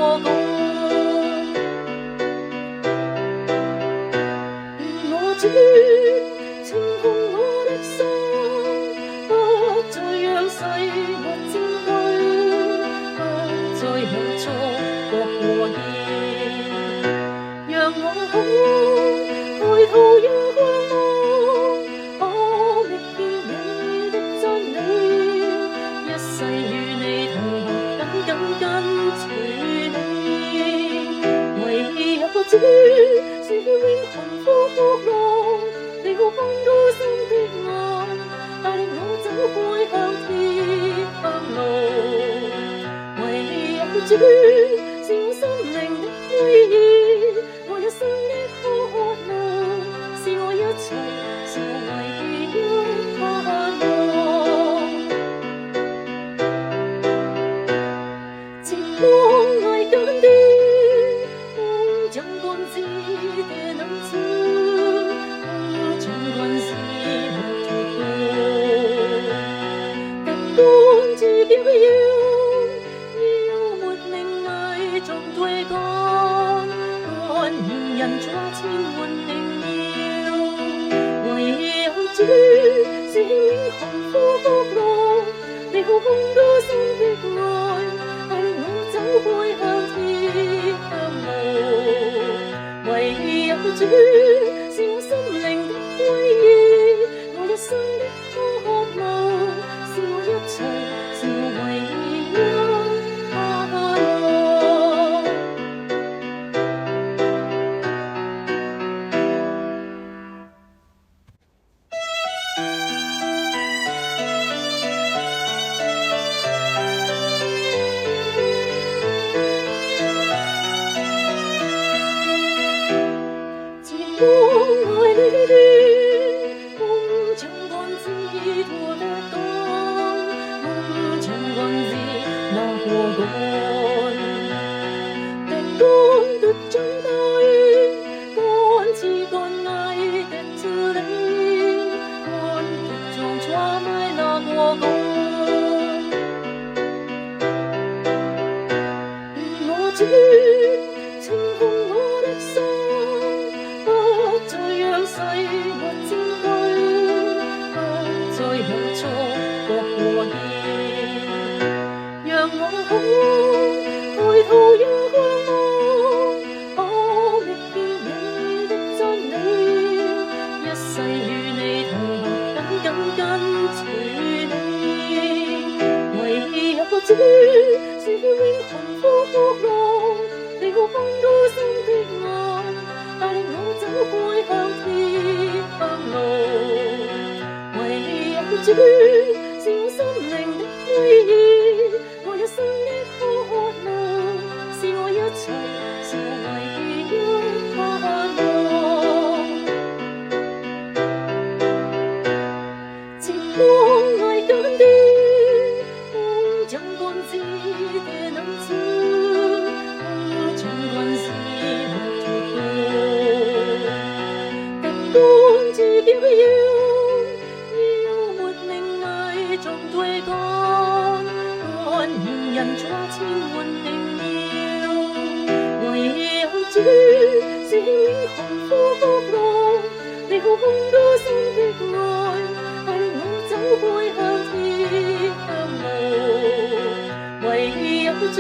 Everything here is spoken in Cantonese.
過港。我主清空我的心，不再讓世物佔據，不再有觸覺過熱，讓我抬頭仰望，可覓見你的真理，一世與你同行，緊跟隨你。唯有主是永恆呼浪，你好看高深的愛，帶領我走開向天路。唯有主是我心靈的歸依，我一生的渴慕，是我一切，是我唯一盼望。前方愛緊的將幹子的能子，將幹子沒脱到，但幹子表要沒名藝仲對幹，幹現人抓千換定要，唯有主是永恆呼浪，你好看高深的愛，帶領我走開向天路。唯有主是我心靈的歸依，我一生的渴慕，是我一切，是我唯一盼望。我愛你的夢，將幹子拖得乾，夢將幹子拿過幹，但幹得長大，幹似幹愛的真理，幹得長抓埋拿過幹。我主清空我的心，不再讓世物佔據，不再有觸覺過熱，讓我抬頭仰望，可覓見你的真理，一世與你同行，緊跟隨你。唯有主是永恆呼浪，你好看高深的愛，帶領我走開向天路。唯有主是我心靈的歸依，我一生的渴慕，是我一切，是我唯一盼望。前方愛緊的將幹子的能子，將幹子沒脱到，但幹子表要沒名藝仲對幹，幹現人抓千換定要，唯有主是永恆呼浪，你好看高深的愛，帶領我走開向天路。唯有主